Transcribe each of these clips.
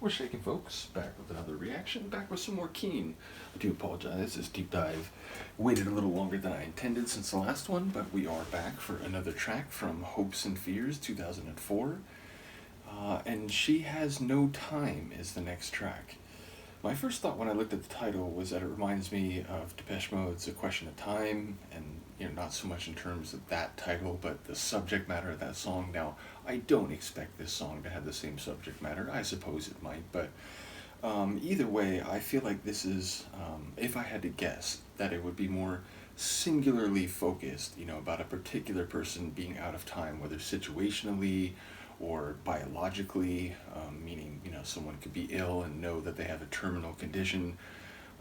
We're shaking, folks. Back with another reaction. Back with some more Keane. I do apologize. This deep dive waited a little longer than I intended since the last one, but we are back for another track from Hopes and Fears 2004. And She Has No Time is the next track. My first thought when I looked at the title was that it reminds me of Depeche Mode's A Question of Time, and not so much in terms of that title, but the subject matter of that song. Now, I don't expect this song to have the same subject matter. I suppose it might, but either way, I feel like this is, if I had to guess, that it would be more singularly focused, about a particular person being out of time, whether situationally or biologically, meaning, someone could be ill and know that they have a terminal condition.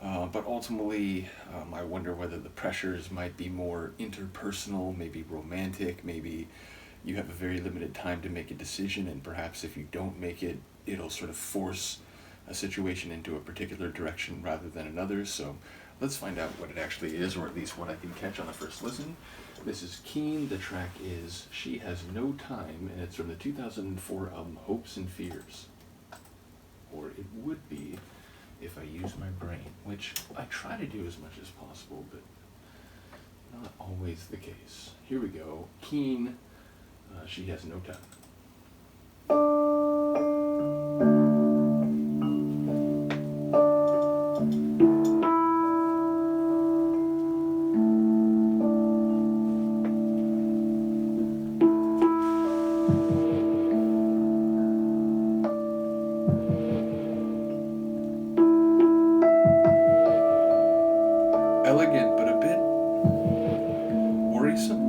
But ultimately, I wonder whether the pressures might be more interpersonal, maybe romantic, maybe you have a very limited time to make a decision, and perhaps if you don't make it, it'll sort of force a situation into a particular direction rather than another. So let's find out what it actually is, or at least what I can catch on the first listen. This is Keane. The track is She Has No Time, and it's from the 2004 album Hopes and Fears. Or it would be if I use my brain, which I try to do as much as possible, but not always the case. Here we go. Keane, She Has No Time. Elegant, but a bit worrisome.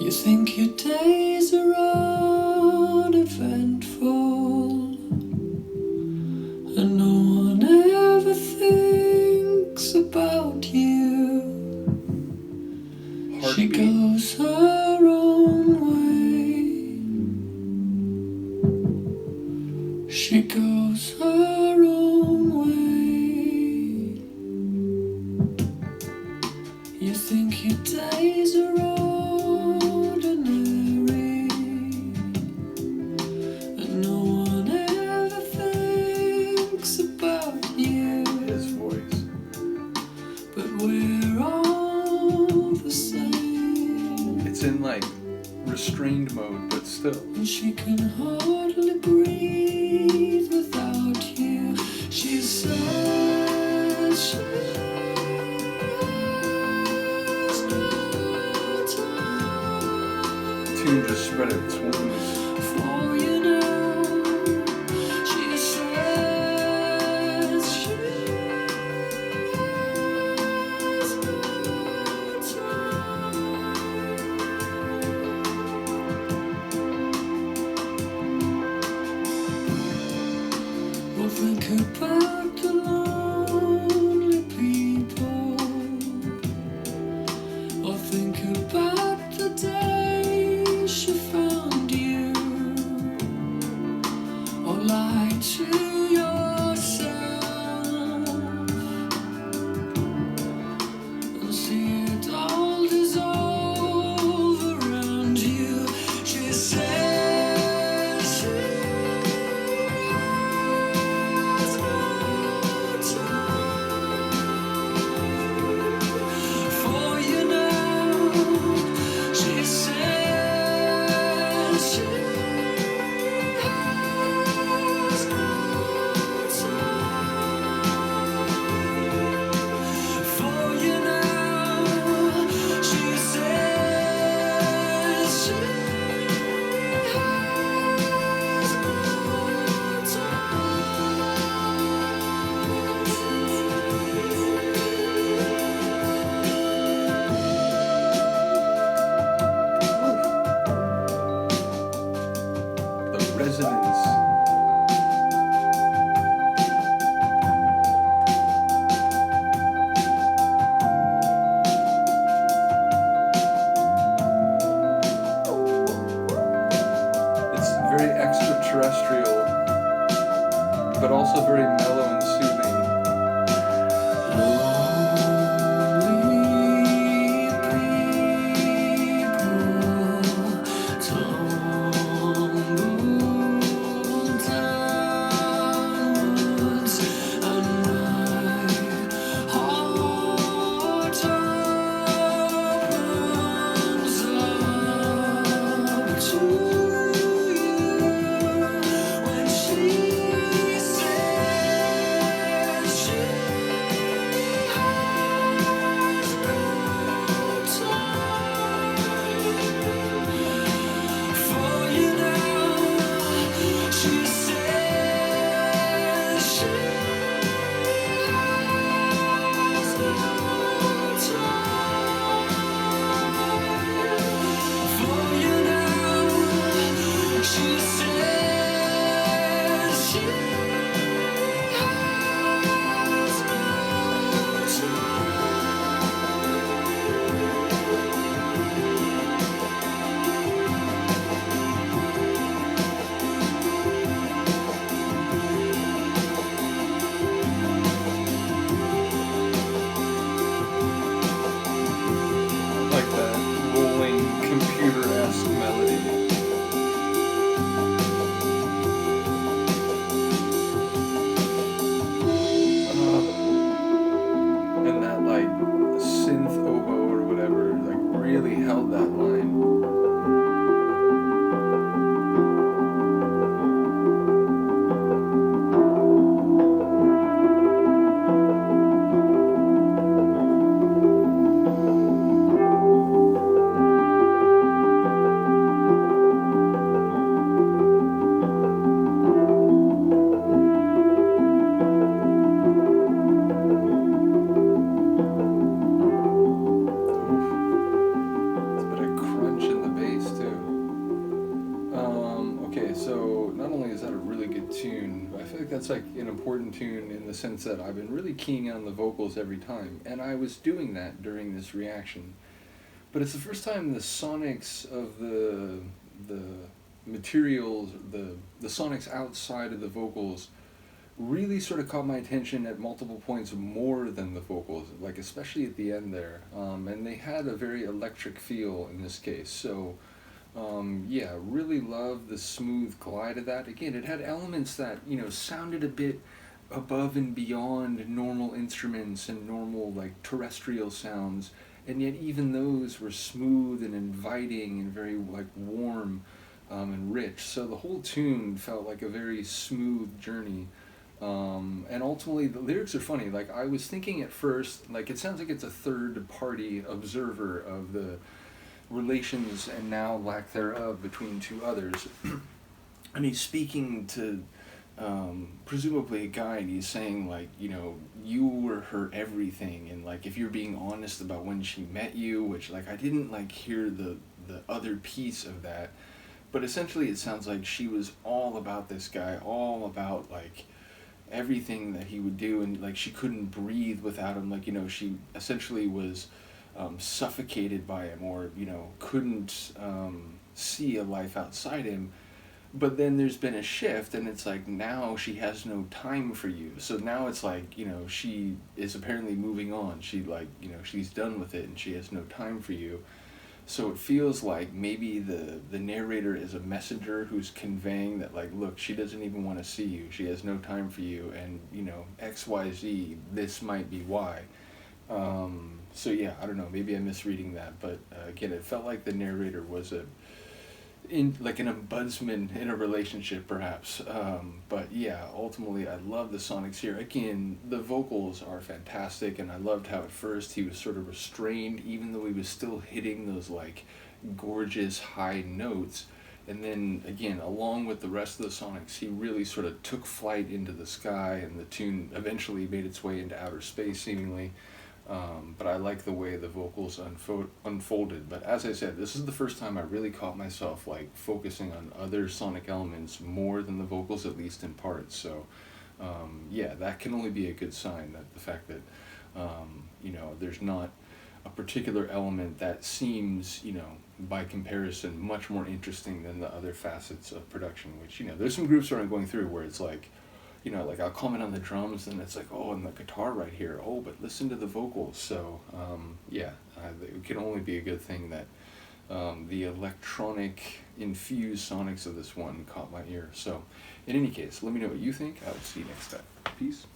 You think your days are uneventful, and no one ever thinks about you. She Heartbeat. goes her own way. She goes her own way. You think your days are ordinary, and no one ever thinks about you. His voice. But we're all the same. It's in like restrained mode, but still. And she can hardly breathe without you. She says she has no time Tune just spread its wings. for you now. She says she has no time. Well, think about the lonely people, or think about the day she found you, or lie to yourself and see it all dissolve around you. She says she has no time for you now. She says she has no time for you now. She says she has no The resonance. It's very extraterrestrial, but also very mellow and soothing. lonely people tumble So not only is that a really good tune, but I feel like that's like an important tune in the sense that I've been really keying on the vocals every time, and I was doing that during this reaction. But it's the first time the sonics of the materials, the sonics outside of the vocals really sort of caught my attention at multiple points more than the vocals, like especially at the end there. And they had a very electric feel in this case. So yeah, really love the smooth glide of that. Again, it had elements that, sounded a bit above and beyond normal instruments and normal like terrestrial sounds, and yet even those were smooth and inviting and very like warm and rich. So the whole tune felt like a very smooth journey. And ultimately, the lyrics are funny. Like, I was thinking at first, like, it sounds like it's a third party observer of the relations and now lack thereof between two others. And he's speaking to presumably a guy, and he's saying, like, you were her everything. And, like, if you're being honest about when she met you, which, like, I didn't, like, hear the other piece of that. But essentially, it sounds like she was all about this guy, all about, like, everything that he would do, and like she couldn't breathe without him. Like, she essentially was suffocated by him, or couldn't see a life outside him. But then there's been a shift, and it's like now she has no time for you. So now it's like, she is apparently moving on. She, like, she's done with it, and she has no time for you. So it feels like maybe the narrator is a messenger who's conveying that, like, look, she doesn't even want to see you. She has no time for you, and, XYZ, this might be why. So yeah, I don't know, maybe I'm misreading that, but again, it felt like the narrator was like an ombudsman in a relationship, perhaps. But yeah, ultimately, I love the sonics here. Again, the vocals are fantastic, and I loved how at first he was sort of restrained, even though he was still hitting those like gorgeous high notes. And then again, along with the rest of the sonics, he really sort of took flight into the sky, and the tune eventually made its way into outer space, seemingly. But I like the way the vocals unfolded. But as I said, this is the first time I really caught myself like focusing on other sonic elements more than the vocals, at least in parts. So yeah, that can only be a good sign, that the fact that there's not a particular element that seems, by comparison, much more interesting than the other facets of production. Which, there's some groups where I'm going through where it's like, like I'll comment on the drums, and it's like, oh, and the guitar right here, oh, but listen to the vocals. So yeah, it can only be a good thing that the electronic infused sonics of this one caught my ear. So in any case, let me know what you think. I will see you next time. Peace.